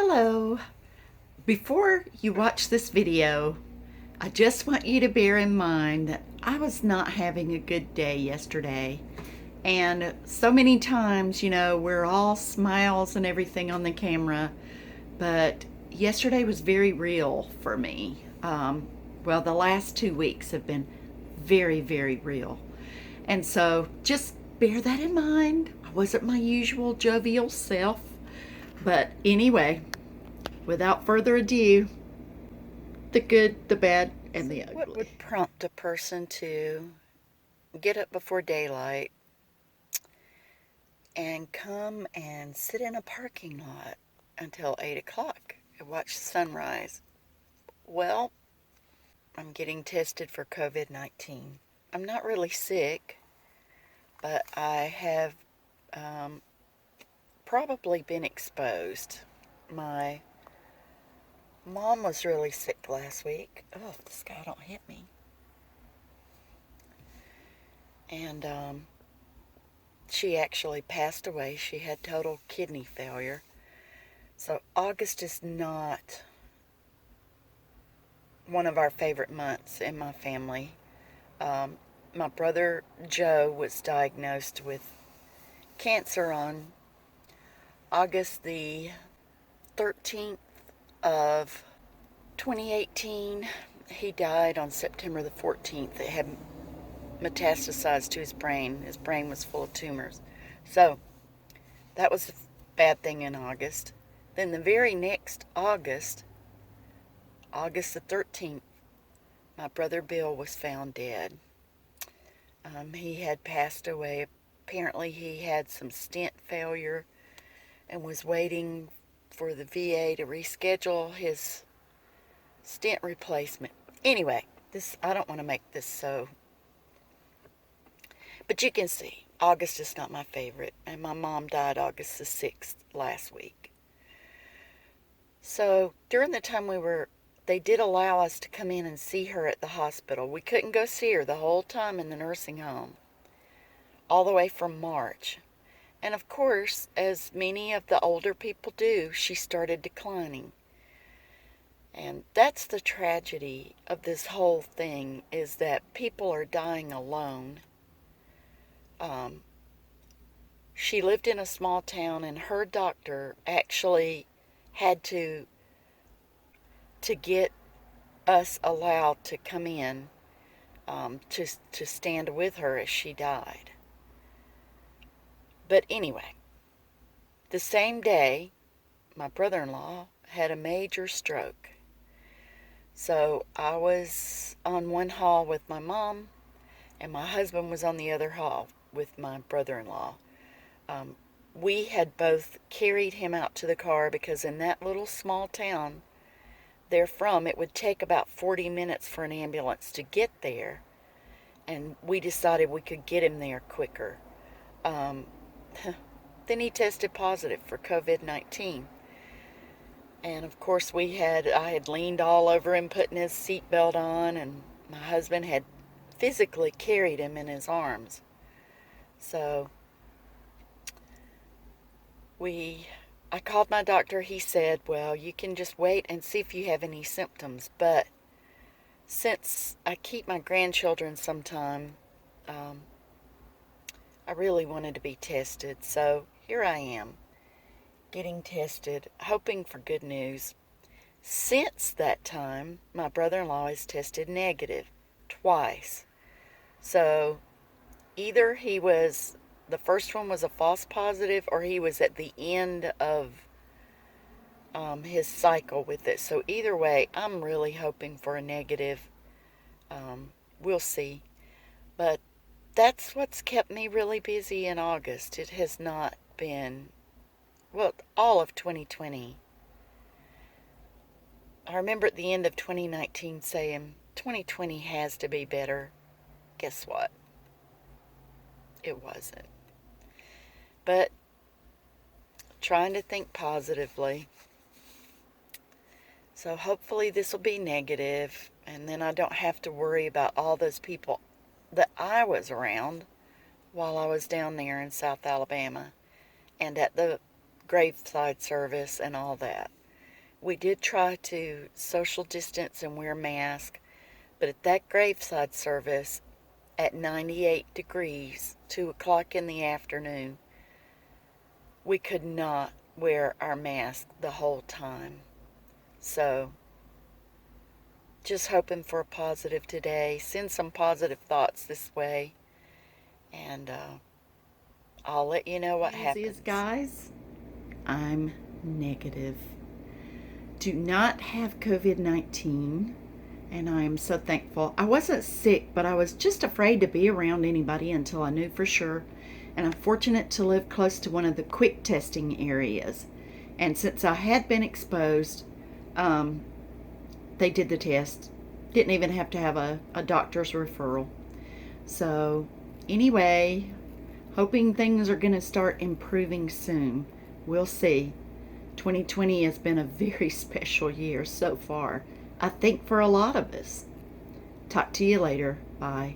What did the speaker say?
Hello. Before you watch this video, I just want you to bear in mind that I was not having a good day yesterday. And so many times, we're all smiles and everything on the camera, but yesterday was very real for me. Well, the last 2 weeks have been very, very real. And so just bear that in mind. I wasn't my usual jovial self. But anyway, without further ado, the good, the bad, and the ugly. What would prompt a person to get up before daylight and come and sit in a parking lot until 8 o'clock and watch the sunrise? Well, I'm getting tested for COVID-19. I'm not really sick, but I have probably been exposed. My mom was really sick last week. Oh, this guy don't hit me. And she actually passed away. She had total kidney failure. So August is not one of our favorite months in my family. My brother Joe was diagnosed with cancer on August the 13th of 2018. He died on September the 14th. It had metastasized to his brain. His brain was full of tumors. So that was a bad thing in August. Then the very next August the 13th, my brother Bill was found dead. He had passed away. Apparently he had some stent failure and was waiting for the VA to reschedule his stent replacement. Anyway, I don't want to make this so. But you can see, August is not my favorite. And my mom died August the 6th last week. So during the time they did allow us to come in and see her at the hospital. We couldn't go see her the whole time in the nursing home, all the way from March. And of course, as many of the older people do, she started declining. And that's the tragedy of this whole thing, is that people are dying alone. She lived in a small town, and her doctor actually had to get us allowed to come in to stand with her as she died. But anyway, the same day, my brother-in-law had a major stroke. So I was on one hall with my mom, and my husband was on the other hall with my brother-in-law. We had both carried him out to the car because in that little small town they're from, it would take about 40 minutes for an ambulance to get there, and we decided we could get him there quicker. Then he tested positive for COVID-19. And of course I had leaned all over him putting his seatbelt on, and my husband had physically carried him in his arms. So I called my doctor. He said, well, you can just wait and see if you have any symptoms. But since I keep my grandchildren sometime, I really wanted to be tested. So here I am, getting tested, hoping for good news. Since that time, my brother-in-law has tested negative twice. So either the first one was a false positive, or he was at the end of his cycle with it. So either way, I'm really hoping for a negative. We'll see. But that's what's kept me really busy in August. It has not been, well, all of 2020. I remember at the end of 2019 saying, 2020 has to be better. Guess what? It wasn't. But trying to think positively. So hopefully this will be negative, and then I don't have to worry about all those people that I was around while I was down there in South Alabama and at the graveside service and all that. We did try to social distance and wear masks, but at that graveside service at 98 degrees, 2 o'clock in the afternoon, we could not wear our mask the whole time. So, just hoping for a positive today. Send some positive thoughts this way, and I'll let you know what happens. Guys, I'm negative. Do not have COVID-19, and I am so thankful. I wasn't sick, but I was just afraid to be around anybody until I knew for sure. And I'm fortunate to live close to one of the quick testing areas. And since I had been exposed, they did the test. Didn't even have to have a doctor's referral. So, anyway, hoping things are going to start improving soon. We'll see. 2020 has been a very special year so far, I think, for a lot of us. Talk to you later. Bye.